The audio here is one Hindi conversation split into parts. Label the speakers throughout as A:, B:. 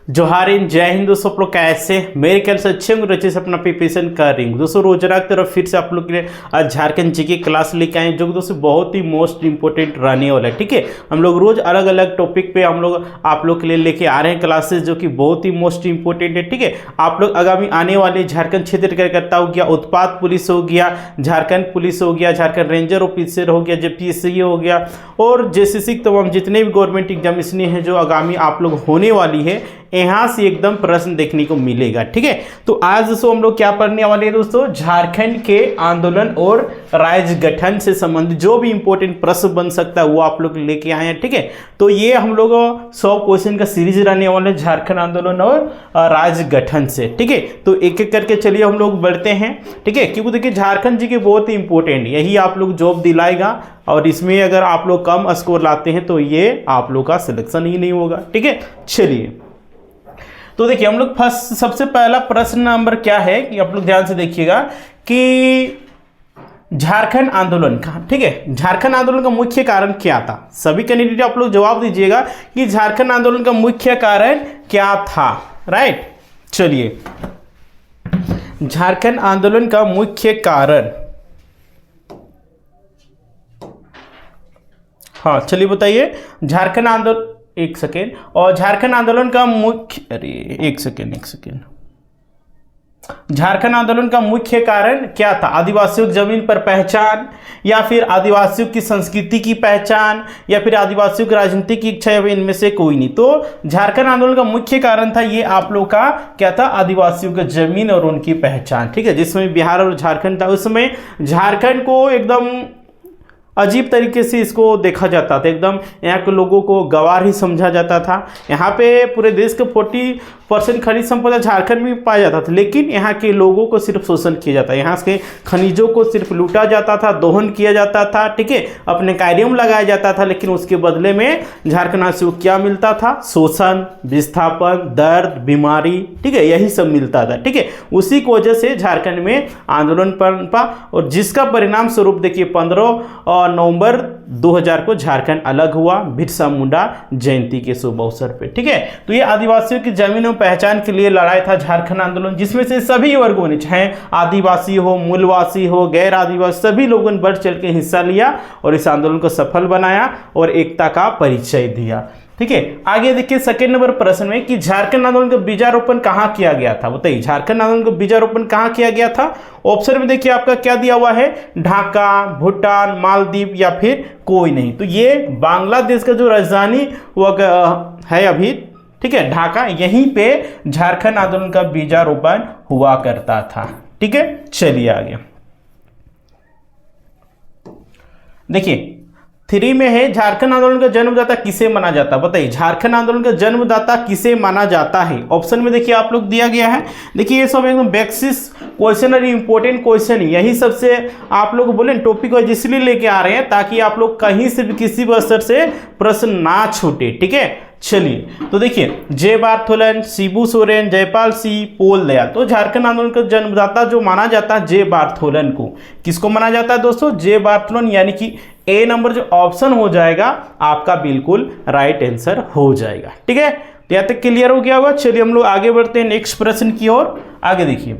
A: जोहार इन जय हिंद दोस्तों। आप लोग कैसे, मेरे ख्याल से अच्छे होंगे, अच्छे से अपना प्रिपरेशन कर रही हूँ दोस्तों। रोजाना की तरफ फिर से आप लोग के लिए आज झारखंड जीके क्लास लेके आए जो कि दोस्तों बहुत ही मोस्ट इंपॉर्टेंट रहने वाला है। ठीक है, हम लोग रोज अलग अलग टॉपिक पे हम लोग आप लोग के लिए लेके आ रहे हैं क्लासेस जो कि बहुत ही मोस्ट इंपॉर्टेंट है। ठीक है, आप लोग आगामी आने वाले झारखंड क्षेत्र कार्यकर्ता हो गया, उत्पाद पुलिस हो गया, झारखंड पुलिस हो गया, झारखंड रेंजर ऑफिसर हो गया, जेपीएससी हो गया और जेसीसी तमाम जितने भी गवर्नमेंट एग्जामिनेशन हैं जो आगामी आप लोग होने वाली है, यहाँ से एकदम प्रश्न देखने को मिलेगा। ठीक है, तो आज दोस्तों हम लोग क्या पढ़ने वाले हैं दोस्तों, झारखंड के आंदोलन और राज्य गठन से संबंधित जो भी इंपॉर्टेंट प्रश्न बन सकता है वो आप लोग लेके आए हैं। ठीक है, तो ये हम लोग 100 क्वेश्चन का सीरीज रहने वाले झारखंड आंदोलन और राज्य गठन से। ठीक है, तो एक एक करके चलिए हम लोग बढ़ते हैं। ठीक है, क्योंकि देखिए झारखंड जी के बहुत ही इंपॉर्टेंट, यही आप लोग जॉब दिलाएगा और इसमें अगर आप लोग कम स्कोर लाते हैं तो ये आप लोग का सिलेक्शन ही नहीं होगा। ठीक है, चलिए तो देखिए हम लोग फर्स्ट सबसे पहला प्रश्न नंबर क्या है कि आप लोग ध्यान से देखिएगा कि झारखंड आंदोलन का, ठीक है, झारखंड आंदोलन का मुख्य कारण क्या था। सभी कैंडिडेट आप लोग जवाब दीजिएगा कि झारखंड आंदोलन का मुख्य कारण क्या था। राइट, चलिए झारखंड आंदोलन का मुख्य कारण, हाँ चलिए बताइए। झारखंड आंदोलन, एक सेकेंड, और झारखंड आंदोलन का मुख्य, अरे एक सेकेंड, झारखंड आंदोलन का मुख्य कारण क्या था। आदिवासियों की जमीन पर पहचान, या फिर आदिवासियों की संस्कृति की पहचान, या फिर आदिवासियों की राजनीति की इच्छा, या फिर इनमें से कोई नहीं। तो झारखंड आंदोलन का मुख्य कारण था ये आप लोग का क्या था, आदिवासियों की जमीन और उनकी पहचान। ठीक है, जिसमें बिहार और झारखंड था। उसमें झारखंड को एकदम अजीब तरीके से इसको देखा जाता था, एकदम यहाँ के लोगों को गवार ही समझा जाता था। यहाँ पे पूरे देश के 40% खनिज संपदा झारखंड में पाया जाता था, लेकिन यहाँ के लोगों को सिर्फ शोषण किया जाता, यहाँ के खनिजों को सिर्फ लूटा जाता था, दोहन किया जाता था। ठीक है, अपने कार्यक्रम लगाया जाता था, लेकिन उसके बदले में झारखंडवासियों को क्या मिलता था, शोषण, विस्थापन, दर्द, बीमारी। ठीक है, यही सब मिलता था। ठीक है, उसी की वजह से झारखंड में आंदोलन पनपा और जिसका परिणाम स्वरूप देखिए 15 नवंबर 2000 को झारखंड अलग हुआ बिरसा मुंडा जयंती के शुभ अवसर पे। ठीक है, तो ये आदिवासियों की जमीन और पहचान के लिए लड़ाई था झारखंड आंदोलन, जिसमें से सभी वर्गों ने, चाहे आदिवासी हो, मूलवासी हो, गैर आदिवासी, सभी लोगों ने बढ़ चढ़ के हिस्सा लिया और इस आंदोलन को सफल बनाया और एकता का परिचय दिया। ठीक है, आगे देखिए सेकेंड नंबर प्रश्न में कि झारखंड आंदोलन का बीजारोपण कहाँ किया गया था। बताइए झारखंड आंदोलन का बीजारोपण कहाँ किया गया था। ऑप्शन में देखिए आपका क्या दिया हुआ है, ढाका, भूटान, मालदीव या फिर कोई नहीं। तो ये बांग्लादेश का जो राजधानी है अभी, ठीक है, ढाका, यहीं पे झारखंड आंदोलन का बीजारोपण हुआ करता था। ठीक है, चलिए आगे देखिए 3 में है झारखंड आंदोलन का जन्मदाता किसे माना जाता है। बताइए झारखंड आंदोलन का जन्मदाता किसे माना जाता है। ऑप्शन में देखिए आप लोग दिया गया है, देखिए ये सब एकदम बेसिस क्वेश्चन और इंपॉर्टेंट क्वेश्चन, यही सबसे आप लोग बोले टॉपिक वाइज इसलिए लेके आ रहे हैं ताकि आप लोग कहीं से भी किसी भी स्तर से प्रश्न ना छूटे। ठीक है, चलिए तो देखिए जे बार्थोलन, शिबू सोरेन, जयपाल सिंह, पोल दयाल। तो झारखंड आंदोलन का जन्मदाता जो माना जाता है जे बार्थोलन को, किसको माना जाता है दोस्तों, जे बार्थोलन, यानी कि ए नंबर जो ऑप्शन हो जाएगा आपका बिल्कुल राइट आंसर हो जाएगा। ठीक है, तो यहाँ तक क्लियर हो गया होगा। चलिए हम लोग आगे बढ़ते हैं नेक्स्ट प्रश्न की ओर। आगे देखिए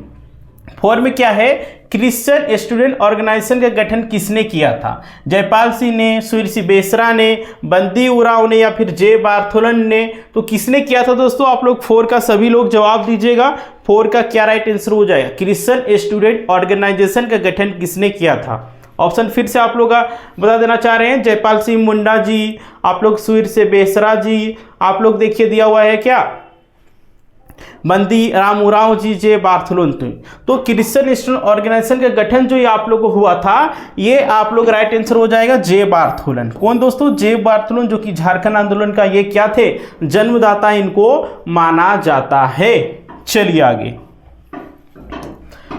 A: 4 में क्या है, क्रिश्चियन स्टूडेंट ऑर्गेनाइजेशन का गठन किसने किया था। जयपाल सिंह ने, सूर्य बेसरा ने, बंदी उराव ने या फिर जे बार्थोलन ने। तो किसने किया था दोस्तों, आप लोग 4 का सभी लोग जवाब दीजिएगा। 4 का क्या राइट आंसर हो जाएगा, क्रिश्चियन स्टूडेंट ऑर्गेनाइजेशन का गठन किसने किया था। ऑप्शन फिर से आप लोग बता देना चाह रहे हैं, जयपाल सिंह मुंडा जी, आप लोग सूर्य बेसरा जी, आप लोग देखिए दिया हुआ है क्या, बंदी राम उराव जी, जे बार्थोलन। तो क्रिश्चियन स्टूडेंट ऑर्गेनाइजेशन का गठन जो ये आप लोग को हुआ था, ये आप लोग राइट आंसर हो जाएगा जे बार्थोलन। कौन दोस्तों, जे बार्थोलन, जो कि झारखंड आंदोलन का ये क्या थे, जन्मदाता इनको माना जाता है। चलिए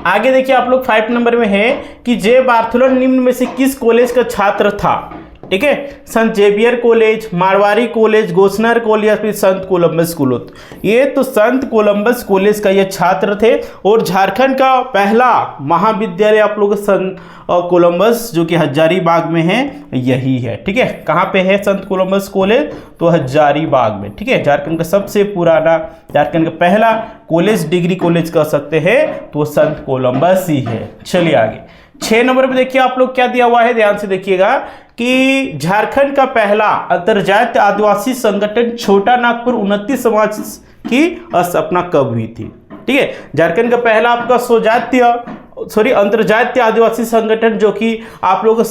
A: आगे देखिए आप लोग 5 नंबर में है कि जे बार्थोलन निम्न में से किस कॉलेज का छात्र था। ठीक है, Sant Xavier college, Marwari college, Gossner college या फिर संत कोलंबस कॉलेज। ये तो संत कोलंबस कॉलेज का ये छात्र थे और झारखंड का पहला महाविद्यालय आप लोग संत कोलंबस जो कि हजारीबाग में है यही है। ठीक है, कहाँ पे है संत कोलंबस कॉलेज? तो हजारीबाग में। ठीक है, झारखंड का सबसे पुराना, झारखंड का पहला कॉलेज, डिग्री कॉलेज कह सकते हैं तो संत कोलंबस ही है। चलिए आगे 6 नंबर पे देखिए आप लोग क्या दिया हुआ है, ध्यान से देखिएगा कि झारखंड का पहला अंतरजातीय आदिवासी संगठन छोटा नागपुर उन्नति समाज की स्थापना कब हुई थी? ठीक है, झारखंड का पहला आपका अंतरजातीय आदिवासी संगठन जो कि आप लोग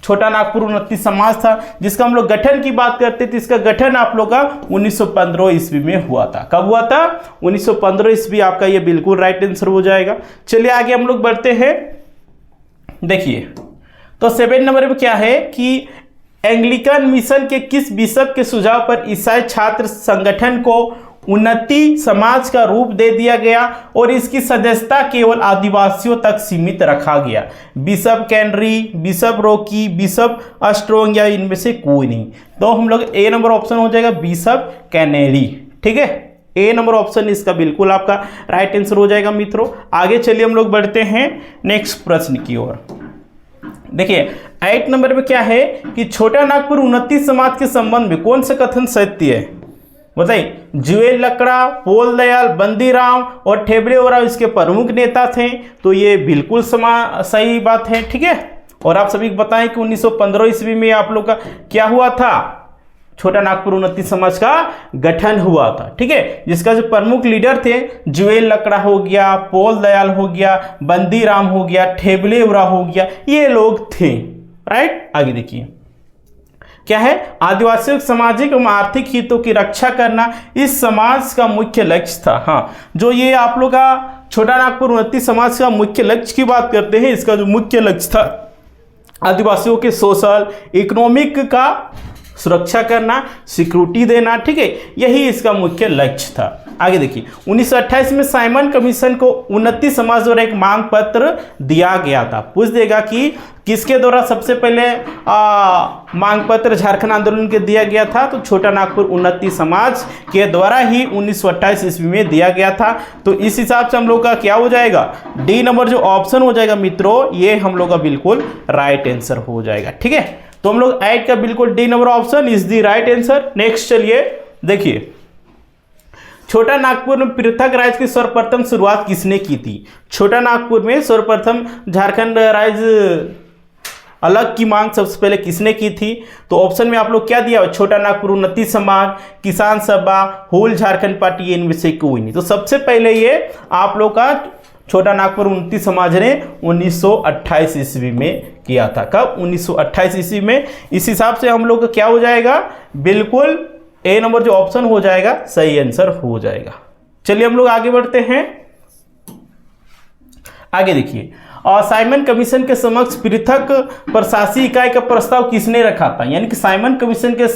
A: छोटा नागपुर उन्नति समाज था, जिसका हम लोग गठन की बात करते थे, इसका गठन आप लोग का 1915 ईस्वी में हुआ था। कब हुआ था? 1915 ईस्वी। आपका ये बिल्कुल राइट आंसर हो जाएगा। चलिए आगे हम लोग बढ़ते हैं। देखिए तो 7 नंबर में क्या है कि एंग्लिकन मिशन के किस बिशप के सुझाव पर ईसाई छात्र संगठन को उन्नति समाज का रूप दे दिया गया और इसकी सदस्यता केवल आदिवासियों तक सीमित रखा गया? Bishop Canary, bishop Rocky, bishop Strong या इनमें से कोई नहीं। तो हम लोग ए नंबर ऑप्शन हो जाएगा बिशप कैनेरी। ठीक है, ए नंबर ऑप्शन इसका बिल्कुल आपका राइट आंसर हो जाएगा मित्रों। आगे चलिए हम लोग बढ़ते हैं नेक्स्ट प्रश्न की ओर। देखिए 8 नंबर में क्या है कि छोटा नागपुर उन्नति समाज के संबंध में कौन सा कथन सत्य है? बताइए। जुएल लकड़ा, पोल दयाल, बंदीराम और ठेबड़े ओराव इसके प्रमुख नेता थे, तो ये बिल्कुल सही बात है। ठीक है, और आप सभी को बताएं कि 1915 ईस्वी में आप लोग का क्या हुआ था? छोटा नागपुर उन्नति समाज का गठन हुआ था। ठीक है, जिसका जो प्रमुख लीडर थे जुएल लकड़ा हो गया, पोल दयाल हो गया, बंदीराम हो गया, ठेबले उरा हो गया, ये लोग थे। राइट, आगे देखिए क्या है? आदिवासियों के सामाजिक एवं आर्थिक हितों की रक्षा करना इस समाज का मुख्य लक्ष्य था। हाँ, जो ये आप लोग का छोटा नागपुर उन्नति समाज का मुख्य लक्ष्य की बात करते हैं, इसका जो मुख्य लक्ष्य था आदिवासियों के सोशल इकोनॉमिक का सुरक्षा करना, सिक्योरिटी देना। ठीक है, यही इसका मुख्य लक्ष्य था। आगे देखिए 1928 में साइमन कमीशन को उन्नति समाज द्वारा एक मांग पत्र दिया गया था। पूछ देगा कि किसके द्वारा सबसे पहले मांग पत्र झारखंड आंदोलन के दिया गया था? तो छोटा नागपुर उन्नति समाज के द्वारा ही 1928 ईस्वी में दिया गया था। तो इस हिसाब से हम लोग का क्या हो जाएगा? डी नंबर जो ऑप्शन हो जाएगा मित्रों, ये हम लोग का बिल्कुल राइट आंसर हो जाएगा। ठीक है, तो हम लोग 8 का बिल्कुल D number option is the right answer. Next चलिए देखिए, छोटा नागपुर में पृथक राज्य की सर्वप्रथम शुरुआत किसने की थी? छोटा नागपुर में सर्वप्रथम झारखंड राज्य अलग की मांग सबसे पहले किसने की थी? तो ऑप्शन में आप लोग क्या दिया? छोटा नागपुर उन्नति समाज, किसान सभा, होल झारखंड पार्टी, इनमें से कोई नहीं। तो सबसे पहले ये आप लोग का छोटा नागपुर उन्नति समाज ने 1928 ईस्वी में किया था। कब? 1928 ईस्वी में। इस हिसाब से हम लोग का क्या हो जाएगा? बिल्कुल ए नंबर जो ऑप्शन हो जाएगा सही आंसर हो जाएगा। चलिए हम लोग आगे बढ़ते हैं। आगे देखिए, साइमन कमीशन के समक्ष पृथक प्रशासकीय इकाई का प्रस्ताव किसने रखा था? यानी कि साइमन कमीशन के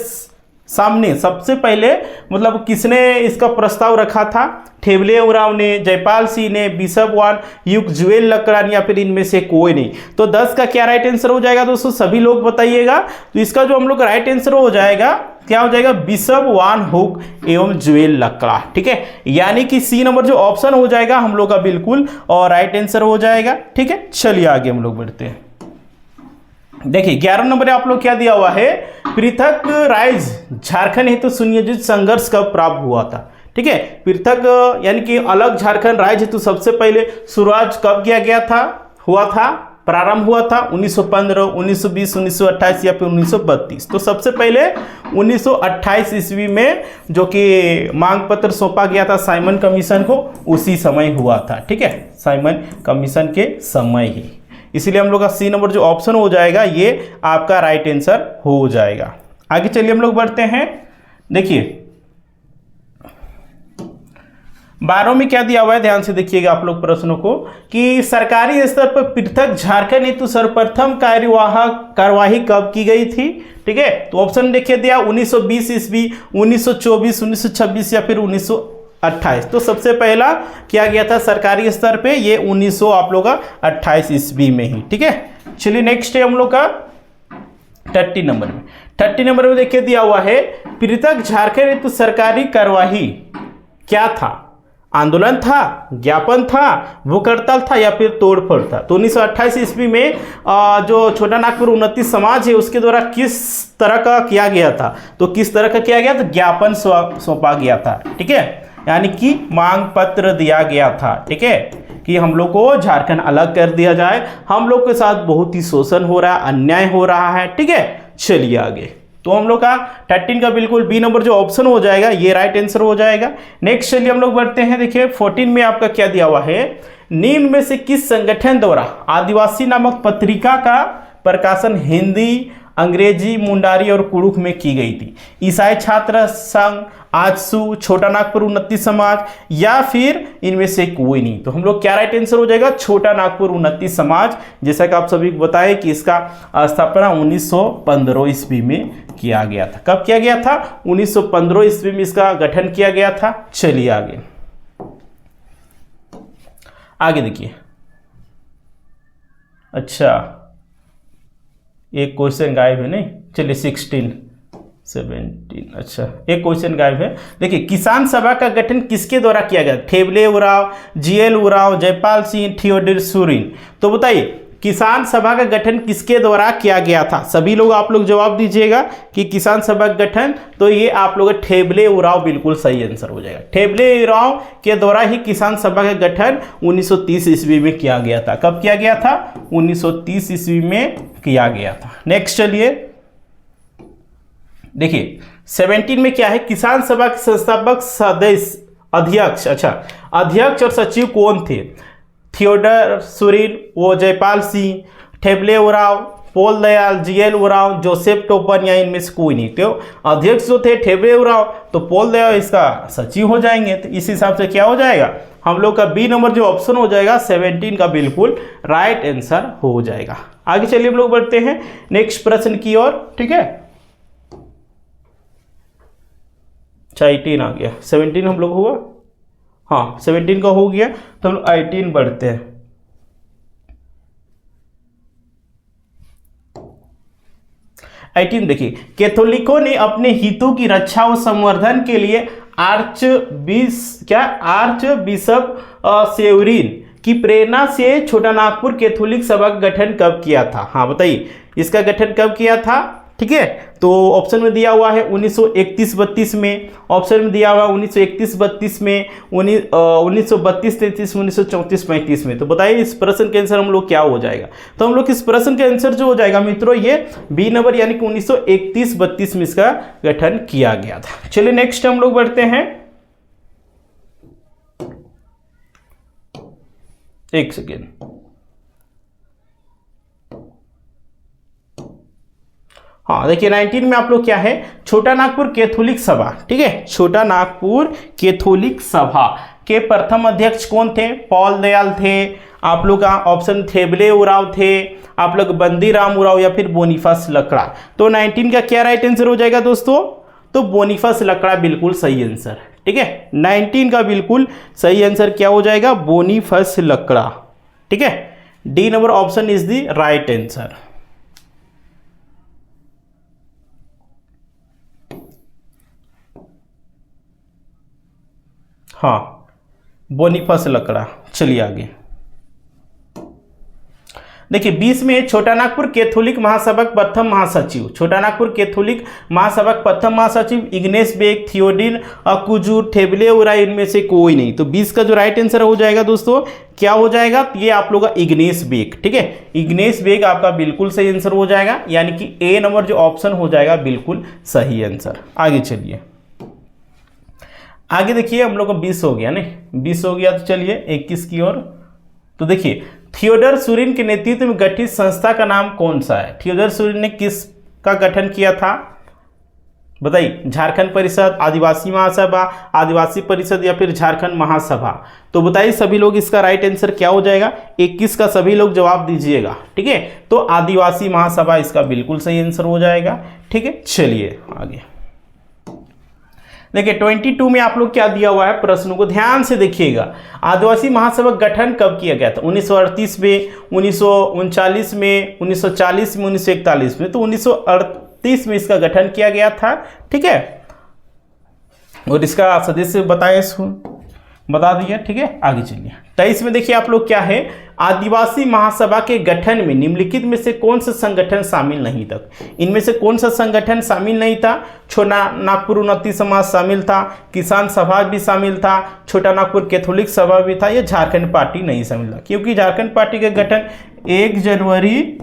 A: सामने सबसे पहले मतलब किसने इसका प्रस्ताव रखा था? ठेबले उराव ने, जयपाल सिंह ने, बिशप वान युग, जुएल लकड़ा या फिर इनमें से कोई नहीं। तो 10 का क्या राइट आंसर हो जाएगा दोस्तों? सभी लोग बताइएगा। तो इसका जो हम लोग राइट आंसर हो जाएगा क्या हो जाएगा? बिशप वान हुक एवं जुएल लकड़ा। ठीक है, यानी कि सी नंबर जो ऑप्शन हो जाएगा हम लोग का बिल्कुल और राइट आंसर हो जाएगा। ठीक है, चलिए आगे हम लोग बढ़ते हैं। देखिए 11 नंबर आप लोग क्या दिया हुआ है? पृथक राज्य झारखंड हेतु सुनियोजित संघर्ष कब प्राप्त हुआ था? ठीक है, पृथक यानी कि अलग झारखंड राज्य हेतु सबसे पहले शुरुआत कब किया गया था? प्रारंभ हुआ था 1915, 1920, 1928 या फिर 1932। तो सबसे पहले 1928 ईस्वी में जो कि मांग पत्र सौंपा गया था साइमन कमीशन को, उसी समय हुआ था। ठीक है, साइमन कमीशन के समय ही, इसीलिए हम लोग का सी नंबर जो ऑप्शन हो जाएगा ये आपका राइट आंसर हो जाएगा। आगे चलिए हम लोग बढ़ते हैं। देखिए 12 में क्या दिया हुआ है, ध्यान से देखिएगा आप लोग प्रश्नों को, कि सरकारी स्तर पर पृथक झारखंड हेतु सर्वप्रथम कार्यवाही कब की गई थी? ठीक है, तो ऑप्शन देखिए दिया 1920 ईस्वी, 1924, 1926 या फिर 1928। तो सबसे पहला किया गया था सरकारी स्तर पे ये 1928 ईस्वी में ही। ठीक है, चलिए नेक्स्ट है हम लोग का 30 नंबर में। 30 नंबर में देखिए दिया हुआ है, पृथक झारखंड हेतु सरकारी कार्यवाही क्या था? आंदोलन था, ज्ञापन था, भूख हड़ताल था या फिर तोड़फोड़ था? तो 1928 ईस्वी में जो छोटा नागपुर उन्नति समाज है उसके द्वारा किस तरह का किया गया था? तो किस तरह का किया गया? तो ज्ञापन सौंपा गया था, ठीक है, यानी कि मांग पत्र दिया गया था, ठीक है, कि हम लोग को झारखंड अलग कर दिया जाए, हम लोग के साथ बहुत ही शोषण हो रहा है, अन्याय हो रहा है, ठीक है। चलिए आगे, तो हम लोग का 13 का बिल्कुल बी नंबर जो ऑप्शन हो जाएगा ये राइट आंसर हो जाएगा। नेक्स्ट चलिए हम लोग बढ़ते हैं। देखिए 14 में आपका क्या दिया हुआ है, निम्न में से किस संगठन द्वारा आदिवासी नामक पत्रिका का प्रकाशन हिंदी, अंग्रेजी, मुंडारी और कुड़ुख में की गई थी? ईसाई छात्र संघ, आजसू, छोटा नागपुर उन्नति समाज या फिर इनमें से कोई नहीं? तो हम लोग क्या राइट आंसर हो जाएगा? छोटा नागपुर उन्नति समाज। जैसा कि आप सभी को बताएं कि इसका स्थापना 1915 ईस्वी में किया गया था। कब किया गया था? 1915 ईस्वी में इसका गठन किया गया था। चलिए आगे आगे देखिए। अच्छा, एक क्वेश्चन गायब है, नहीं, चलिए 16 17, अच्छा एक क्वेश्चन गायब है। देखिए, किसान सभा का गठन किसके द्वारा किया गया? ठेबले उराव, जीएल उराव, जयपाल सिंह, थियोडोर सुरीन। तो बताइए किसान सभा का गठन किसके द्वारा किया गया था? सभी लोग आप लोग जवाब दीजिएगा कि किसान सभा का गठन, तो ये आप लोग ठेबले उराव बिल्कुल सही आंसर हो जाएगा। ठेबले उराव के द्वारा ही किसान सभा का गठन 1930 ईस्वी में किया गया था। कब किया गया था? 1930 ईस्वी में किया गया था। नेक्स्ट चलिए देखिए 17 में क्या है, किसान सभा के संस्थापक सदस्य अध्यक्ष, अच्छा अध्यक्ष और सचिव कौन थे? थियोडोर सुरीन, वो जयपाल सिंह, ठेबले उराव, पोल दयाल, जीएल उराव, जोसेफ टोपन या इनमें से कोई नहीं? तो अध्यक्ष जो थे ठेबले उराव, तो पोल दयाल इसका सचिव हो जाएंगे। तो इस हिसाब से क्या हो जाएगा हम लोग का बी नंबर जो ऑप्शन हो जाएगा 17 का बिल्कुल राइट आंसर हो जाएगा। आगे चलिए हम लोग बढ़ते हैं नेक्स्ट प्रश्न की ओर, ठीक है। 18 आ गया, 17 हम लोग हुआ, हाँ 17 का हो गया, तो हम 18 बढ़ते हैं। देखिए, कैथोलिकों ने अपने हितों की रक्षा और संवर्धन के लिए आर्च बिशप सेवरिन की प्रेरणा से छोटा नागपुर कैथोलिक सभा का गठन कब किया था? हाँ बताइए, इसका गठन कब किया था? ठीक है, तो ऑप्शन में दिया हुआ है 1931-32 में, ऑप्शन में दिया हुआ 1931-32 में, 1932-33, 1934-35 में। तो बताइए इस प्रश्न के आंसर हम लोग क्या हो जाएगा? तो हम लोग इस प्रश्न के आंसर जो हो जाएगा मित्रों ये बी नंबर, यानी कि 1931-32 में इसका गठन किया गया था। चलिए नेक्स्ट हम लोग बढ़ते हैं, एक सेकेंड, हाँ देखिए 19 में आप लोग क्या है, छोटा नागपुर कैथोलिक सभा, ठीक है, छोटा नागपुर कैथोलिक सभा के प्रथम अध्यक्ष कौन थे? पॉल दयाल थे, आप लोग का ऑप्शन ठेबले उराव थे, आप लोग बंदी राम उराव या फिर बोनीफास लकड़ा। तो 19 का क्या राइट आंसर हो जाएगा दोस्तों? तो बोनीफास लकड़ा बिल्कुल सही आंसर, ठीक है, 19 का बिल्कुल सही आंसर क्या हो जाएगा? बोनीफास लकड़ा, ठीक है, D number option is the right answer. हाँ बोनीफास लकड़ा। चलिए आगे देखिए 20 में छोटा नागपुर कैथोलिक महासभा के प्रथम महासचिव, छोटा नागपुर कैथोलिक महासभा के प्रथम महासचिव इग्नेस बेग, थियोडोर अकुजूर, ठेबले उराव, इनमें से कोई नहीं। तो 20 का जो राइट आंसर हो जाएगा दोस्तों क्या हो जाएगा? ये आप लोग का इग्नेस बेग, ठीक है, इग्नेस बेग आपका बिल्कुल सही आंसर हो जाएगा, यानी कि ए नंबर जो ऑप्शन हो जाएगा बिल्कुल सही आंसर। आगे चलिए, आगे देखिए हम लोग का 20 हो गया, नहीं 20 हो गया, तो चलिए 21 की ओर। तो देखिए थियोडोर सुरीन के नेतृत्व में गठित संस्था का नाम कौन सा है? थियोडोर सुरीन ने किस का गठन किया था बताइए? झारखंड परिषद, आदिवासी महासभा, आदिवासी परिषद या फिर झारखंड महासभा। तो बताइए सभी लोग इसका राइट आंसर क्या हो जाएगा? 21 का सभी लोग जवाब दीजिएगा, ठीक है, तो आदिवासी महासभा इसका बिल्कुल सही आंसर हो जाएगा, ठीक है। चलिए आगे देखिए 22 में आप लोग क्या दिया हुआ है, प्रश्नों को ध्यान से देखिएगा। आदिवासी महासभा गठन कब किया गया था? 1938 में, 1939 में, 1940 में, 1941 में। तो 1938 में इसका गठन किया गया था, ठीक है। और इसका सदस्य बताएं, इसको बता दिया, ठीक है। आगे चलिए 23 में देखिए आप लोग क्या है, आदिवासी महासभा के गठन में निम्नलिखित में से कौन सा संगठन शामिल नहीं था? इनमें से कौन सा संगठन शामिल नहीं था? छोटा नागपुर उन्नति समाज शामिल था, किसान सभा भी शामिल था, छोटा नागपुर कैथोलिक सभा भी था, या झारखंड पार्टी नहीं शामिल था? क्योंकि झारखंड पार्टी का गठन 1 जनवरी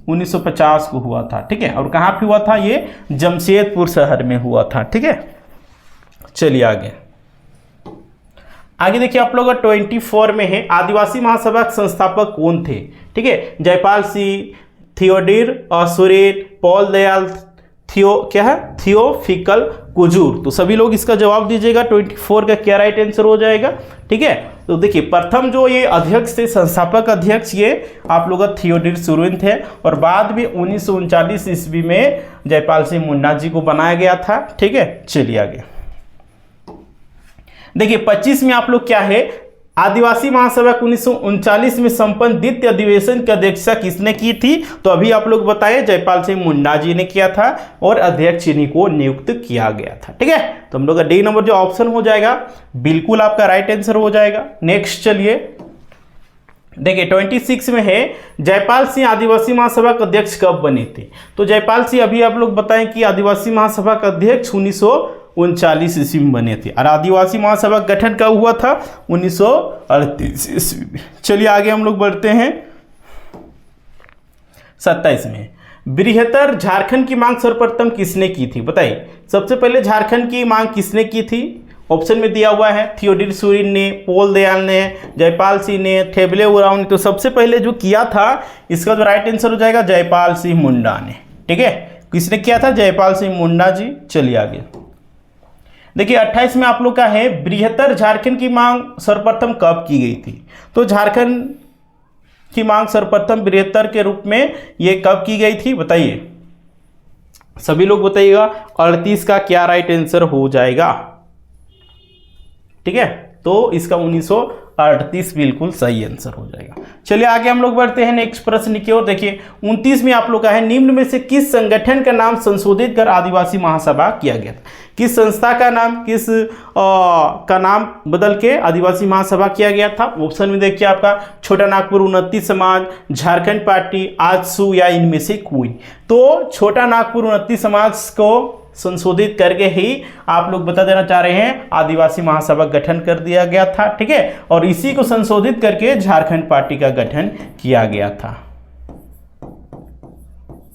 A: 1950 को हुआ था, ठीक है। और कहाँ पे हुआ था? ये जमशेदपुर शहर में हुआ था, ठीक है। चलिए आगे देखिए आप लोग 24 में है, आदिवासी महासभा के संस्थापक कौन थे? ठीक है, जयपाल सिंह, थियोडोर ऑसुरेट, पॉल दयाल, थियोफिकल कुजूर। तो सभी लोग इसका जवाब दीजिएगा, 24 का क्या राइट आंसर हो जाएगा, ठीक है। तो देखिए प्रथम जो ये अध्यक्ष थे, संस्थापक अध्यक्ष, ये आप लोग का थियोडोर सुरेन थे, और बाद में 1939 ईस्वी में जयपाल सिंह मुंडा जी को बनाया गया था, ठीक है। चलिए आगे देखिए 25 में आप लोग क्या है, आदिवासी महासभा 1939 में संपन्न द्वितीय अधिवेशन की अध्यक्षता किसने की थी? तो अभी आप लोग बताए, जयपाल सिंह मुंडा जी ने किया था, और अध्यक्ष इन्हीं को नियुक्त किया गया था, ठीक है। तो हम लोग का डी नंबर जो ऑप्शन हो जाएगा बिल्कुल आपका राइट आंसर हो जाएगा। नेक्स्ट चलिए देखिए 26 में है, जयपाल सिंह आदिवासी महासभा के अध्यक्ष कब बने थे? तो जयपाल सिंह अभी आप लोग बताएं कि आदिवासी महासभा का अध्यक्ष 1939 ईस्वी में बने थे, और आदिवासी महासभा का गठन कब हुआ था? 1938 ईस्वी में। चलिए आगे हम लोग बढ़ते हैं 27 में, बृहत्तर झारखंड की मांग सर्वप्रथम किसने की थी? बताइए, सबसे पहले झारखंड की मांग किसने की थी? ऑप्शन में दिया हुआ है, थियोडोर सुरेन ने, पोल दयाल ने, जयपाल सिंह ने, थेबले उरांव ने। तो सबसे पहले जो किया था, इसका जो राइट आंसर हो जाएगा जयपाल सिंह मुंडा ने, ठीक है। किसने किया था? जयपाल सिंह मुंडा जी। चलिए आगे देखिए 28 में आप लोग का है, बृहत्तर झारखंड की मांग सर्वप्रथम कब की गई थी? तो झारखंड की मांग सर्वप्रथम बृहत्तर के रूप में ये कब की गई थी? बताइए, सभी लोग बताइएगा। 38 का क्या राइट आंसर हो जाएगा, ठीक है। तो इसका 1938 बिल्कुल सही आंसर हो जाएगा। चलिए आगे हम लोग बढ़ते हैं नेक्स्ट प्रश्न की ओर। देखिए 29 में आप लोग का है, निम्न में से किस संगठन का नाम संशोधित कर आदिवासी महासभा किया गया था? किस संस्था का नाम, का नाम बदल के आदिवासी महासभा किया गया था? ऑप्शन में देखिए आपका, छोटा नागपुर उन्नति समाज, झारखंड पार्टी, आजसू, या इनमें से कोई। तो छोटा नागपुर उन्नति समाज को संशोधित करके ही आप लोग बता देना चाह रहे हैं आदिवासी महासभा गठन कर दिया गया था, ठीक है। और इसी को संशोधित करके झारखंड पार्टी का गठन किया गया था,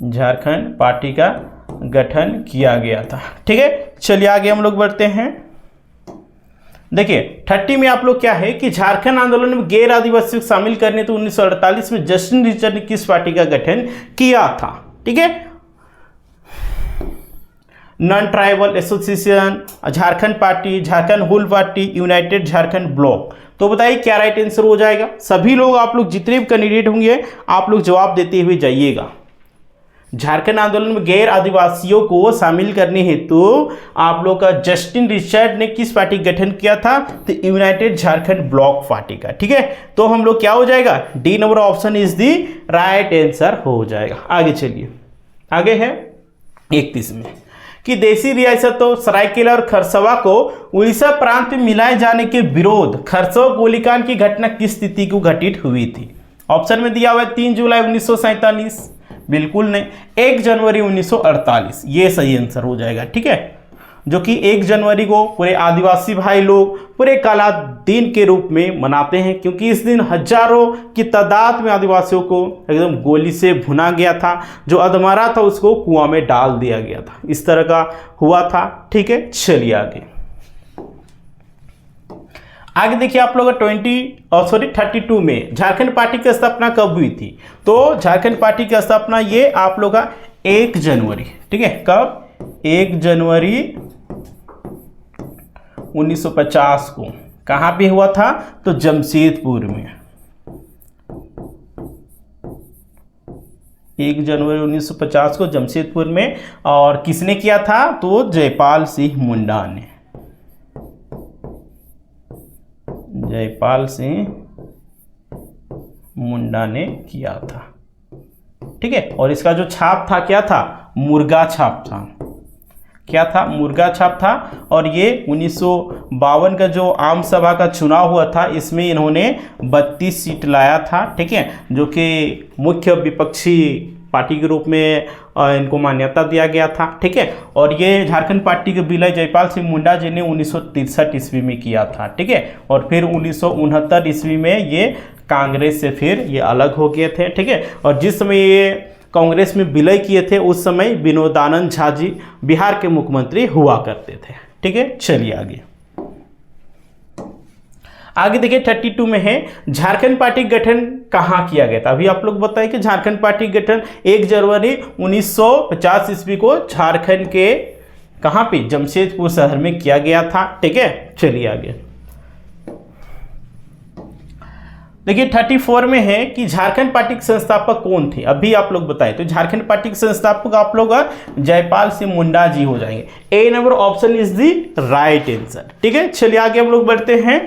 A: झारखंड पार्टी का गठन किया गया था, ठीक है। चलिए आगे हम लोग बढ़ते हैं। देखिए 30 में आप लोग क्या है कि झारखंड आंदोलन में गैर आदिवासियों को शामिल करने तो 1948 में जस्टिन रिचर्ड ने किस पार्टी का गठन किया था? ठीक है, non tribal association, Jharkhand party, Jharkhand Hul party, united Jharkhand block. तो बताइए क्या राइट आंसर हो जाएगा? सभी लोग, आप लोग जितने भी कैंडिडेट होंगे, आप लोग जवाब देते हुए जाइएगा। झारखंड आंदोलन में गैर आदिवासियों को शामिल करने हेतु आप लोग का जस्टिन रिचर्ड ने किस पार्टी का गठन किया था? तो यूनाइटेड झारखंड ब्लॉक पार्टी का, ठीक है। तो हम लोग क्या हो जाएगा, D number option is the right answer हो जाएगा। आगे चलिए, आगे है 31 में कि देशी रियासतों सरायकेला और खरसवा को उड़ीसा प्रांत में मिलाए जाने के विरोध खरसवा गोलीकांड की घटना किस तिथि को घटित हुई थी? ऑप्शन में दिया हुआ है 3 जुलाई 1947, बिल्कुल नहीं, 1 जनवरी 1948, ये सही आंसर हो जाएगा, ठीक है। जो कि 1 जनवरी को पूरे आदिवासी भाई लोग पूरे काला दिन के रूप में मनाते हैं, क्योंकि इस दिन हजारों की तादाद में आदिवासियों को एकदम गोली से भुना गया था, जो अधमरा था उसको कुआं में डाल दिया गया था, इस तरह का हुआ था, ठीक है। चलिए आगे देखिए आप लोग 32 में झारखंड पार्टी की स्थापना कब हुई थी? तो झारखंड पार्टी की स्थापना ये आप लोग का 1 जनवरी, ठीक है, कब? 1 जनवरी 1950 को। कहां पे हुआ था? तो जमशेदपुर में, 1 जनवरी 1950 को जमशेदपुर में। और किसने किया था? तो जयपाल सिंह मुंडा ने, जयपाल सिंह मुंडा ने किया था। ठीक है, और इसका जो छाप था क्या था? मुर्गा छाप था। क्या था? मुर्गा छाप था। और ये 1952 का जो आम सभा का चुनाव हुआ था, इसमें इन्होंने 32 सीट लाया था। ठीक है, जो कि मुख्य विपक्षी पार्टी के रूप में इनको मान्यता दिया गया था। ठीक है, और ये झारखंड पार्टी के विलय जयपाल सिंह मुंडा जी ने 1963 ईस्वी में किया था। ठीक है, और फिर 1969 ईस्वी में ये कांग्रेस से फिर ये अलग हो गए थे। ठीक है, और जिस समय ये कांग्रेस में विलय किए थे उस समय विनोदानंद झा जी बिहार के मुख्यमंत्री हुआ करते थे। ठीक है, चलिए आगे देखिए 32 में है झारखंड पार्टी गठन कहाँ किया गया था। अभी आप लोग बताएं कि झारखंड पार्टी गठन 1 जनवरी 1950 ईस्वी को झारखंड के कहाँ पे? जमशेदपुर शहर में किया गया था। ठीक है, चलिए आगे देखिए 34 में है कि झारखंड पार्टी के संस्थापक कौन थे। अभी आप लोग बताएं तो झारखंड पार्टी के संस्थापक आप लोग जयपाल सिंह मुंडा जी हो जाएंगे। A number option is the right answer. ठीक है, चलिए आगे हम लोग बढ़ते हैं।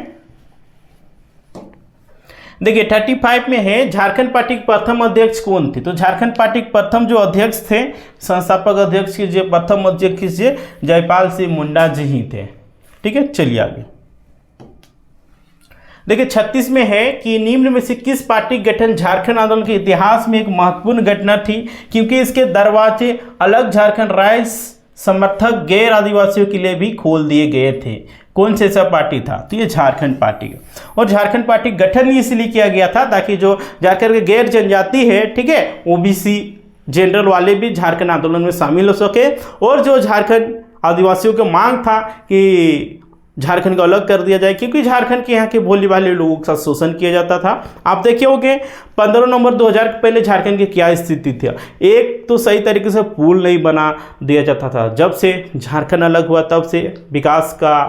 A: देखिए 35 में है झारखंड पार्टी के प्रथम अध्यक्ष कौन थे। तो झारखंड पार्टी के प्रथम जो अध्यक्ष थे, संस्थापक अध्यक्ष के जो प्रथम अध्यक्ष जयपाल सिंह मुंडा जी ही थे। ठीक है, चलिए आगे देखिए 36 में है कि निम्न में से किस पार्टी गठन झारखंड आंदोलन के इतिहास में एक महत्वपूर्ण घटना थी, क्योंकि इसके दरवाजे अलग झारखंड राज्य समर्थक गैर आदिवासियों के लिए भी खोल दिए गए थे। कौन से ऐसा पार्टी था? तो ये झारखंड पार्टी। और झारखंड पार्टी गठन इसलिए किया गया था ताकि जो झारखंड के गैर जनजाति है, ठीक है, ओबीसी जनरल वाले भी झारखंड आंदोलन में शामिल हो सके। और जो झारखंड आदिवासियों की मांग था कि झारखंड को अलग कर दिया जाए, क्योंकि झारखंड के यहाँ के भोले भाले लोगों के साथ शोषण किया जाता था। आप देखिए होंगे 15 नवंबर 2000 के पहले झारखंड की क्या स्थिति थी। एक तो सही तरीके से पुल नहीं बना दिया जाता था। जब से झारखंड अलग हुआ तब से विकास का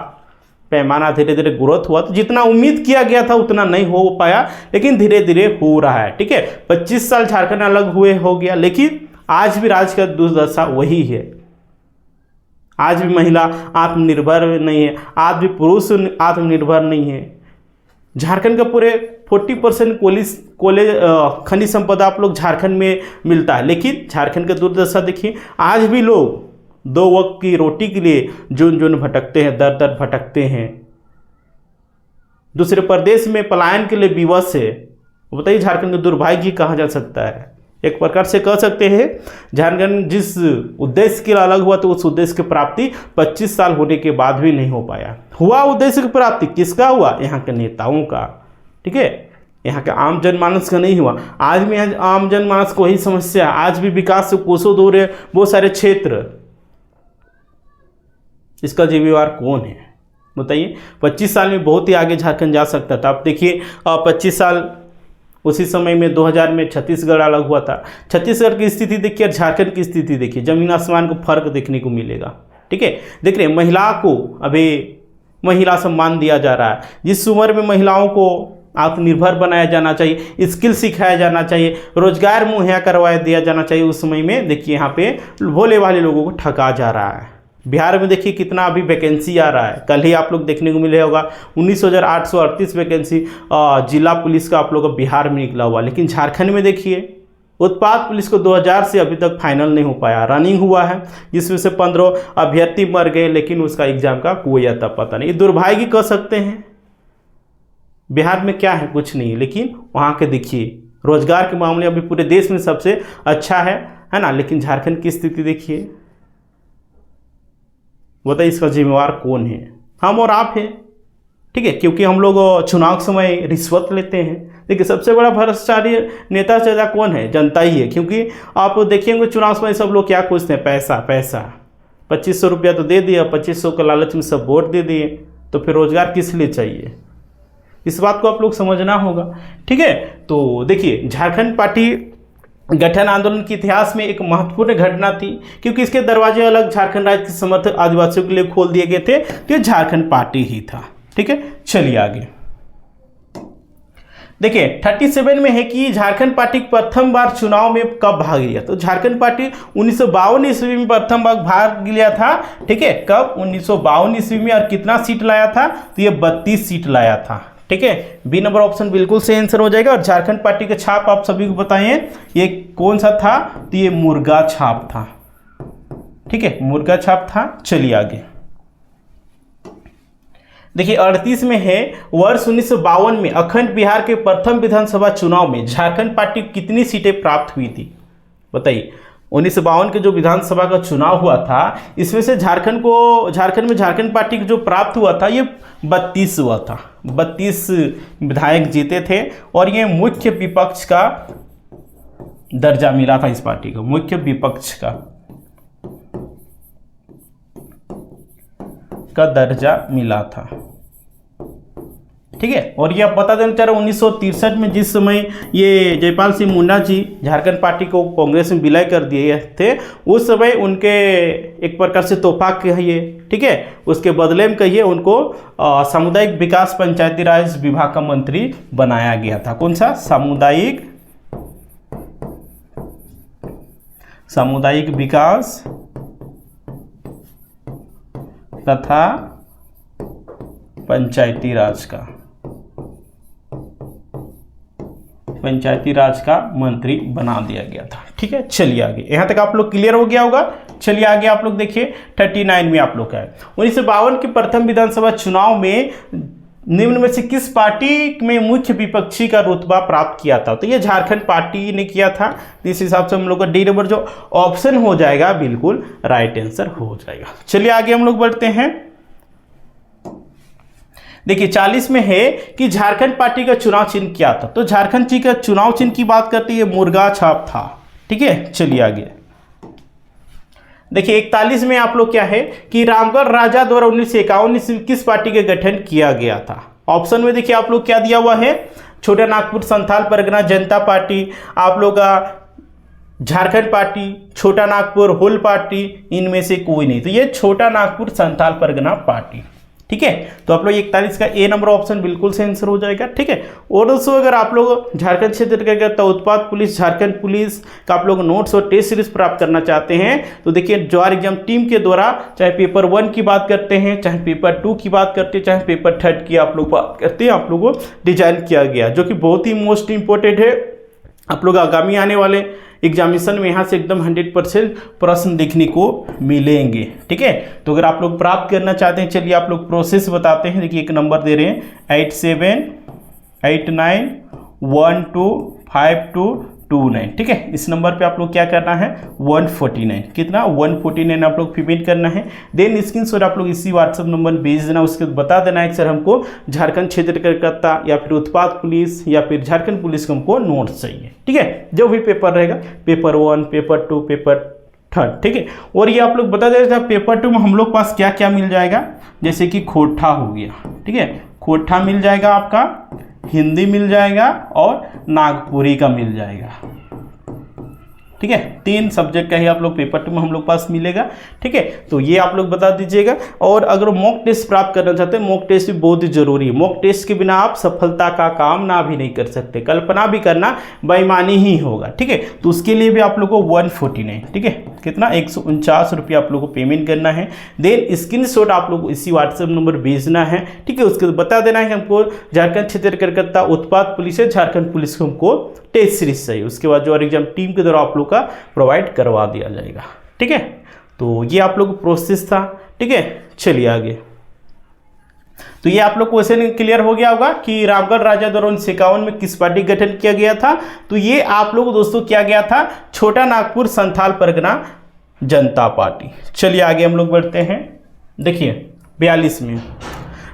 A: पैमाना धीरे धीरे ग्रोथ हुआ, तो जितना उम्मीद किया गया था उतना नहीं हो पाया, लेकिन धीरे धीरे हो रहा है। ठीक है, 25 साल झारखंड अलग हुए हो गया, लेकिन आज भी राज्य का दुर्दशा वही है। आज भी महिला आत्मनिर्भर नहीं है, आज भी पुरुष आत्मनिर्भर नहीं है। झारखंड का पूरे 40% कोयले खनिज संपदा आप लोग झारखंड में मिलता है, लेकिन झारखंड का दुर्दशा देखिए, आज भी लोग 2 वक्त की रोटी के लिए जोन जोन भटकते हैं, दर दर भटकते हैं, दूसरे प्रदेश में पलायन के लिए विवश है। बताइए झारखंड का दुर्भाग्य कहा जा सकता है। एक प्रकार से कह सकते हैं झारखंड जिस उद्देश्य के लिए अलग हुआ तो उस उद्देश्य की प्राप्ति 25 साल होने के बाद भी नहीं हो पाया। हुआ उद्देश्य की प्राप्ति किसका हुआ? यहाँ के नेताओं का। ठीक है, यहाँ के आम जनमानस का नहीं हुआ। आज भी आम जनमानस को ही समस्या, आज भी विकास से कोसों दूर है बहुत सारे क्षेत्र। इसका जिम्मेवार कौन है बताइए? 25 साल में बहुत ही आगे झारखंड जा सकता था। आप देखिए 25 साल उसी समय में 2000 में छत्तीसगढ़ अलग हुआ था। छत्तीसगढ़ की स्थिति देखिए और झारखंड की स्थिति देखिए, जमीन आसमान को फर्क देखने को मिलेगा। ठीक है, देख रहे हैं महिला को अभी महिला सम्मान दिया जा रहा है। जिस उम्र में महिलाओं को आत्मनिर्भर बनाया जाना चाहिए, स्किल सिखाया जाना चाहिए, रोजगार मुहैया करवाया दिया जाना चाहिए, उस समय में देखिए यहाँ पे भोले भाले लोगों को ठगा जा रहा है। बिहार में देखिए कितना अभी वैकेंसी आ रहा है। कल ही आप लोग देखने को मिले होगा 19,838 वैकेंसी जिला पुलिस का आप लोग का बिहार में निकला हुआ। लेकिन झारखंड में देखिए उत्पाद पुलिस को 2000 से अभी तक फाइनल नहीं हो पाया, रनिंग हुआ है, जिसमें से 15 अभ्यर्थी मर गए, लेकिन उसका एग्जाम का कोई आता पता नहीं। दुर्भाग्य कह सकते हैं। बिहार में क्या है? कुछ नहीं है, लेकिन वहाँ के देखिए रोजगार के मामले अभी पूरे देश में सबसे अच्छा है ना। लेकिन झारखंड की स्थिति देखिए, बताइए इसका जिम्मेवार कौन है? हम और आप हैं। ठीक है, क्योंकि हम लोग चुनाव के समय रिश्वत लेते हैं। देखिए सबसे बड़ा भ्रष्टाचारी नेता से ज़्यादा कौन है? जनता ही है। क्योंकि आप देखेंगे चुनाव समय सब लोग क्या पूछते हैं? पैसा पैसा। 2500 रुपया तो दे दिया, 2500 का लालच में सब वोट दे दिए, तो फिर रोजगार किस लिए चाहिए? इस बात को आप लोग समझना होगा। ठीक है, तो देखिए झारखंड पार्टी गठन आंदोलन के इतिहास में एक महत्वपूर्ण घटना थी, क्योंकि इसके दरवाजे अलग झारखंड राज्य के समर्थक आदिवासियों के लिए खोल दिए गए थे। तो ये झारखंड पार्टी ही था। ठीक है, चलिए आगे देखिए 37 में है कि झारखंड पार्टी प्रथम बार चुनाव में कब भाग लिया। तो झारखंड पार्टी 1952 ईस्वी में प्रथम बार भाग लिया था। ठीक है, कब? 1952 ईस्वी में। और कितना सीट लाया था? तो ये 32 सीट लाया था। ठीक है, बी नंबर ऑप्शन बिल्कुल सही आंसर हो जाएगा। और झारखंड पार्टी का छाप आप सभी को बताएं ये कौन सा था? तो ये मुर्गा छाप था। ठीक है, मुर्गा छाप था। चलिए आगे देखिए 38 में है, वर्ष 1952 में अखंड बिहार के प्रथम विधानसभा चुनाव में झारखंड पार्टी को कितनी सीटें प्राप्त हुई थी? बताइए। 1952 के जो विधानसभा का चुनाव हुआ था, इसमें से झारखंड पार्टी को जो प्राप्त हुआ था ये 32 हुआ था। 32 विधायक जीते थे और ये मुख्य विपक्ष का दर्जा मिला था इस पार्टी को, मुख्य विपक्ष का दर्जा मिला था। ठीक है, और ये आप बता देना चाह रहे 1963 में जिस समय ये जयपाल सिंह मुंडा जी झारखंड पार्टी को कांग्रेस में विलय कर दिए थे, उस समय उनके एक प्रकार से तोहफा कहिए, ठीक है, उसके बदले में कहिए उनको सामुदायिक विकास पंचायती राज विभाग का मंत्री बनाया गया था। कौन सा? सामुदायिक विकास तथा पंचायती राज का मंत्री बना दिया गया था। ठीक है, चलिए आगे। यहां तक आप लोग क्लियर हो गया होगा। चलिए आगे आप लोग देखिए 39 में आप लोग का है 1952 के प्रथम विधानसभा चुनाव में निम्न में से किस पार्टी में मुख्य विपक्षी का रुतबा प्राप्त किया था? तो ये झारखंड पार्टी ने किया था। इस हिसाब से हम लोग का डी नंबर जो ऑप्शन हो जाएगा बिल्कुल राइट आंसर हो जाएगा। चलिए आगे हम लोग बढ़ते हैं। देखिए 40 में है कि झारखंड पार्टी का चुनाव चिन्ह क्या था? तो झारखंड जी का चुनाव चिन्ह की बात करते हैं, मुर्गा छाप था। ठीक है, चलिए आगे देखिए 41 में आप लोग क्या है कि रामगढ़ राजा द्वारा 1951 में किस पार्टी का गठन किया गया था? ऑप्शन में देखिए आप लोग क्या दिया हुआ है, छोटा नागपुर संथाल परगना जनता पार्टी, आप लोग का झारखंड पार्टी, छोटा नागपुर हुल पार्टी, इनमें से कोई नहीं। तो ये छोटा नागपुर संथाल परगना पार्टी। ठीक है, तो आप लोग 41 का ए नंबर ऑप्शन बिल्कुल से आंसर हो जाएगा। ठीक है, और दोस्तों अगर आप लोग झारखंड क्षेत्र के उत्पाद पुलिस, झारखंड पुलिस का आप लोग नोट्स और टेस्ट सीरीज प्राप्त करना चाहते हैं तो देखिए ज्वार एग्जाम टीम के द्वारा चाहे पेपर 1 की बात करते हैं, चाहे पेपर 2 की बात करते हैं, चाहे पेपर 3 की आप लोग बात करते हैं, आप लोगों को डिजाइन किया गया जो कि बहुत ही मोस्ट इंपॉर्टेंट है। आप लोग आगामी आने वाले एग्जामिनेशन में यहाँ से एकदम 100% प्रश्न देखने को मिलेंगे। ठीक है, तो अगर आप लोग प्राप्त करना चाहते हैं, चलिए आप लोग प्रोसेस बताते हैं। देखिए एक नंबर दे रहे हैं 8789125229। ठीक है, इस नंबर पे आप लोग क्या करना है 149, कितना 149 आप लोग पेमेंट करना है। देन स्क्रीनशॉट आप लोग इसी व्हाट्सएप नंबर में भेज देना। उसके बता देना है सर हमको झारखंड क्षेत्र कलकत्ता या फिर उत्पाद पुलिस या फिर झारखंड पुलिस को हमको नोट्स चाहिए। ठीक है, जो भी पेपर रहेगा, पेपर 1, पेपर 2, पेपर 3। ठीक है, और ये आप लोग बता देना पेपर 2 में हम लोग पास क्या क्या मिल जाएगा, जैसे कि खोटा हो गया। ठीक है, खोटा मिल जाएगा, आपका हिंदी मिल जाएगा और नागपुरी का मिल जाएगा। ठीक है, 3 सब्जेक्ट का ही आप लोग पेपर 2 में हम लोग पास मिलेगा। ठीक है, तो ये आप लोग बता दीजिएगा। और अगर मॉक टेस्ट प्राप्त करना चाहते हैं, मॉक टेस्ट भी बहुत ही जरूरी है। मॉक टेस्ट के बिना आप सफलता का काम ना भी नहीं कर सकते, कल्पना भी करना बेईमानी ही होगा। ठीक है, तो उसके लिए भी आप लोग को 149, ठीक है, कितना 149 रुपये आप लोग को पेमेंट करना है। देन स्क्रीनशॉट आप लोग इसी व्हाट्सएप नंबर भेजना है। ठीक है, उसके बता देना है कि हमको झारखंड क्षेत्र कलकत्ता उत्पाद पुलिस है, झारखंड पुलिस को हमको टेस्ट सीरीज चाहिए। उसके बाद जो और एग्जाम टीम के द्वारा आप लोग का प्रोवाइड करवा दिया जाएगा। ठीक है, तो ये आप लोग प्रोसेस था। ठीक है, चलिए आगे। तो ये आप लोग क्वेश्चन क्लियर हो गया होगा कि रामगढ़ राजा द्वारा 1951 में किस पार्टी का गठन किया गया था। तो ये आप लोग दोस्तों किया गया था छोटा नागपुर संथाल परगना जनता पार्टी। चलिए आगे हम लोग बढ़ते हैं। देखिए 42 में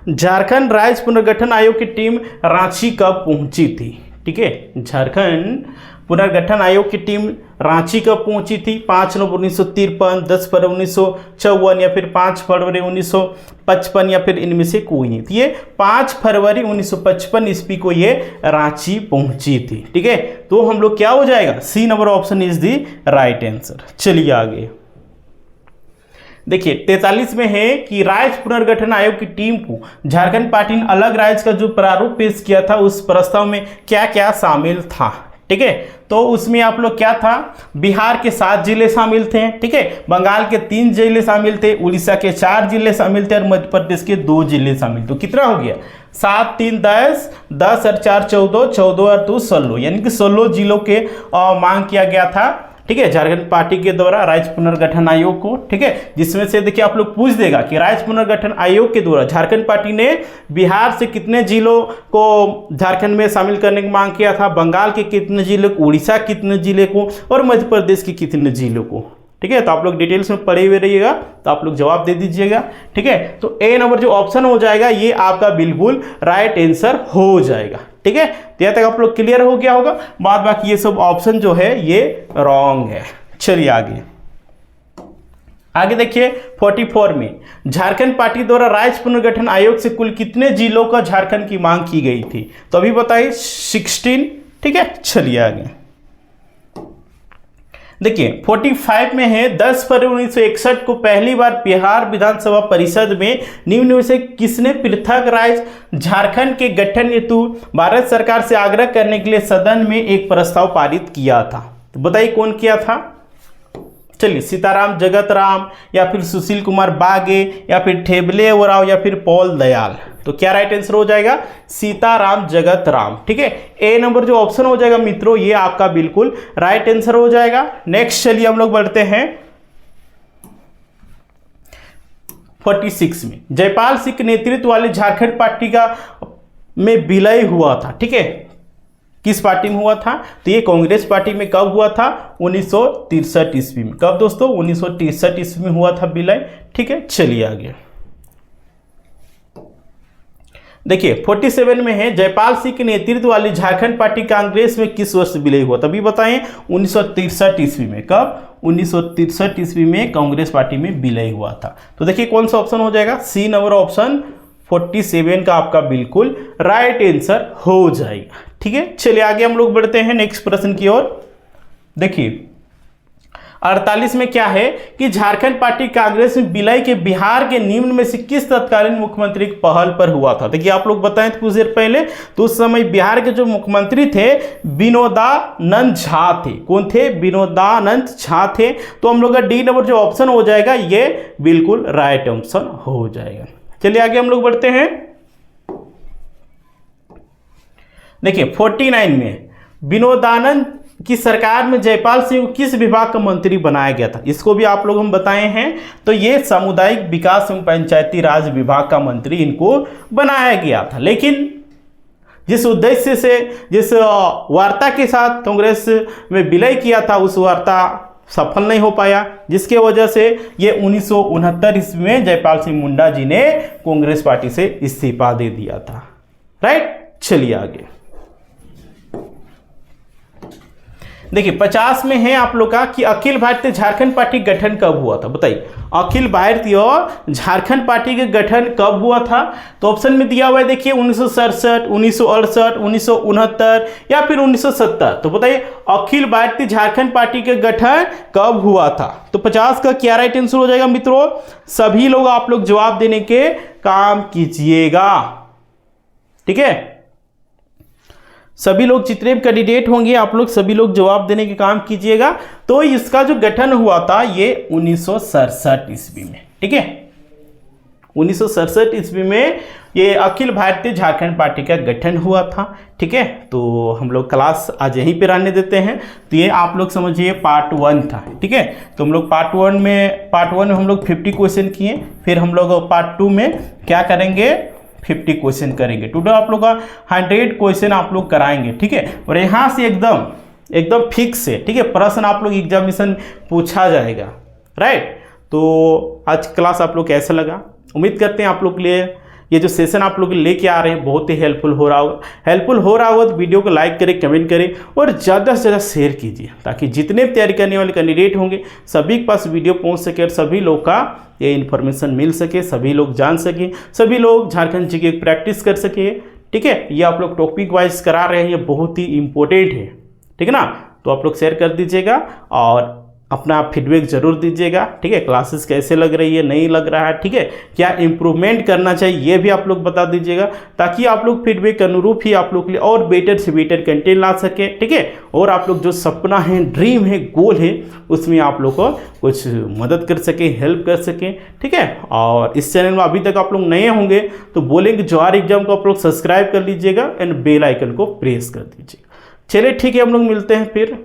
A: झारखंड राज्य पुनर्गठन आयोग की टीम रांची कब पहुंची थी? ठीक है, झारखंड पुनर्गठन आयोग की टीम रांची कब पहुंची थी? 5 नवंबर 1953, 10 फरवरी 1954 या फिर 5 फरवरी 1955 या फिर इनमें से कोई नहीं। तो ये 5 फरवरी 1955 ईस्वी को ये रांची पहुंची थी। ठीक है, तो हम लोग क्या हो जाएगा, C number option is the right answer. चलिए आगे देखिए 43 में है कि राज्य पुनर्गठन आयोग की टीम को झारखंड पार्टी ने अलग राज्य का जो प्रारूप पेश किया था उस प्रस्ताव में क्या क्या शामिल था। ठीक है, तो उसमें आप लोग क्या था, बिहार के 7 जिले शामिल थे, ठीक है, बंगाल के 3 जिले शामिल थे, उड़ीसा के 4 जिले शामिल थे और मध्य प्रदेश के 2 जिले शामिल। तो कितना हो गया, 7 3 10, 10 और 4 14, 14 और 2 16, यानी कि 16 जिलों के मांग किया गया था। ठीक है, झारखंड पार्टी के द्वारा राज्य पुनर्गठन आयोग को। ठीक है, जिसमें से देखिए आप लोग पूछ देगा कि राज्य पुनर्गठन आयोग के द्वारा झारखंड पार्टी ने बिहार से कितने जिलों को झारखंड में शामिल करने की मांग किया था, बंगाल के कितने जिले को, उड़ीसा कितने जिले को और मध्य प्रदेश के कितने जिलों को। ठीक है, तो आप लोग डिटेल्स में पढ़े हुए रहिएगा तो आप लोग जवाब दे दीजिएगा। ठीक है, तो ए नंबर जो ऑप्शन हो जाएगा ये आपका बिल्कुल राइट आंसर हो जाएगा। ठीक है, तो यहाँ तक आप लोग क्लियर हो गया होगा। बाद बाकी ये सब ऑप्शन जो है ये रॉन्ग है। चलिए आगे देखिए 44 में झारखंड पार्टी द्वारा राज्य पुनर्गठन आयोग से कुल कितने जिलों का झारखंड की मांग की गई थी, तो अभी बताइए 16। ठीक है, चलिए आगे देखिए 45 में है 10 फरवरी 1961 को पहली बार बिहार विधानसभा परिषद में निम्न में से किसने पृथक राज्य झारखंड के गठन हेतु भारत सरकार से आग्रह करने के लिए सदन में एक प्रस्ताव पारित किया था, तो बताइए कौन किया था। चलिए, सीताराम जगत राम या फिर सुशील कुमार बागे या फिर ठेबले ओराव या फिर पॉल दयाल, तो क्या राइट आंसर हो जाएगा, सीताराम जगत राम। ठीक है, ए नंबर जो ऑप्शन हो जाएगा मित्रों ये आपका बिल्कुल राइट आंसर हो जाएगा। नेक्स्ट चलिए हम लोग बढ़ते हैं 46 में जयपाल सिंह के नेतृत्व वाली झारखंड पार्टी का में विलय हुआ था। ठीक है, किस पार्टी में हुआ था, तो ये कांग्रेस पार्टी में कब हुआ था, 1963 ईस्वी में। कब दोस्तों, 1963 ईस्वी में हुआ था विलय। ठीक है, चलिए आगे देखिए 47 में है जयपाल सिंह के नेतृत्व वाली झारखंड पार्टी कांग्रेस में किस वर्ष विलय हुआ, तभी बताएं 1963 ईस्वी में। कब, 1963 ईस्वी में कांग्रेस पार्टी में विलय हुआ था। तो देखिए कौन सा ऑप्शन हो जाएगा, सी नंबर ऑप्शन 47 का आपका बिल्कुल राइट आंसर हो जाएगा। ठीक है, चलिए आगे हम लोग बढ़ते हैं नेक्स्ट प्रश्न की ओर। देखिए 48 में क्या है कि झारखंड पार्टी कांग्रेस में विलय के बिहार के निम्न में से किस तत्कालीन मुख्यमंत्री की पहल पर हुआ था। देखिए आप लोग बताएं कुछ देर पहले, तो उस समय बिहार के जो मुख्यमंत्री थे विनोदानंद झा थे। कौन थे, विनोदानंद झा थे। तो हम लोग का डी नंबर जो ऑप्शन हो जाएगा ये बिल्कुल राइट ऑप्शन हो जाएगा। चलिए आगे हम लोग बढ़ते हैं। देखिए 49 में विनोदानंद की सरकार में जयपाल सिंह को किस विभाग का मंत्री बनाया गया था, इसको भी आप लोग हम बताए हैं। तो ये सामुदायिक विकास एवं पंचायती राज विभाग का मंत्री इनको बनाया गया था, लेकिन जिस उद्देश्य से, जिस वार्ता के साथ कांग्रेस में विलय किया था उस वार्ता सफल नहीं हो पाया, जिसके वजह से ये 1969 ईस्वी में जयपाल सिंह मुंडा जी ने कांग्रेस पार्टी से इस्तीफा दे दिया था। राइट, चलिए आगे देखिए 50 में है आप लोग का कि अखिल भारतीय झारखंड पार्टी गठन कब हुआ था, बताइए अखिल भारतीय झारखंड पार्टी का गठन कब हुआ था। तो ऑप्शन में दिया हुआ है देखिए 1967, 1968, 1969 या फिर 1970। तो बताइए अखिल भारतीय झारखंड पार्टी का गठन कब हुआ था। तो 50 का क्या राइट आंसर हो जाएगा मित्रों, सभी लोग आप लोग जवाब देने के काम कीजिएगा। ठीक है, सभी लोग जितने भी कैंडिडेट होंगे आप लोग सभी लोग जवाब देने के काम कीजिएगा। तो इसका जो गठन हुआ था ये 1967 ईस्वी में। ठीक है, 1967 ईस्वी में ये अखिल भारतीय झारखंड पार्टी का गठन हुआ था। ठीक है, तो हम लोग क्लास आज यहीं पे रहने देते हैं। तो ये आप लोग समझिए पार्ट 1 था। ठीक है, तो हम लोग पार्ट वन में हम लोग 50 क्वेश्चन किए, फिर हम लोग पार्ट 2 में क्या करेंगे 50 क्वेश्चन करेंगे। टोटल आप लोग का 100 क्वेश्चन आप लोग कराएंगे। ठीक है, और यहाँ से एकदम फिक्स है। ठीक है, प्रश्न आप लोग एग्जामिनेशन पूछा जाएगा। राइट, तो आज क्लास आप लोग कैसा लगा, उम्मीद करते हैं आप लोग के लिए ये जो सेशन आप लोग लेके आ रहे हैं बहुत ही हेल्पफुल हो रहा होगा। तो वीडियो को लाइक करें, कमेंट करें और ज़्यादा से ज़्यादा शेयर कीजिए, ताकि जितने भी तैयारी करने वाले कैंडिडेट होंगे सभी के पास वीडियो पहुंच सके और सभी लोग का ये इन्फॉर्मेशन मिल सके, सभी लोग जान सके, सभी लोग झारखंड जी की प्रैक्टिस कर सके। ठीक है, ये आप लोग टॉपिक वाइज करा रहे हैं, ये बहुत ही इंपॉर्टेंट है। ठीक है ना, तो आप लोग शेयर कर दीजिएगा और अपना फीडबैक ज़रूर दीजिएगा, ठीक है। क्लासेस कैसे लग रही है, नहीं लग रहा है, ठीक है, क्या इम्प्रूवमेंट करना चाहिए ये भी आप लोग बता दीजिएगा, ताकि आप लोग फीडबैक के अनुरूप ही आप लोग के लिए और बेटर से बेटर कंटेंट ला सके, ठीक है। और आप लोग जो सपना है, ड्रीम है, गोल है, उसमें आप लोग को कुछ मदद कर सके, हेल्प कर सके, ठीक है। और इस चैनल में अभी तक आप लोग नए होंगे तो बोलेंगे जवाहर एग्जाम को आप लोग सब्सक्राइब कर लीजिएगा एंड बेल आइकन को प्रेस कर दीजिएगा। चलिए ठीक है, हम लोग मिलते हैं फिर।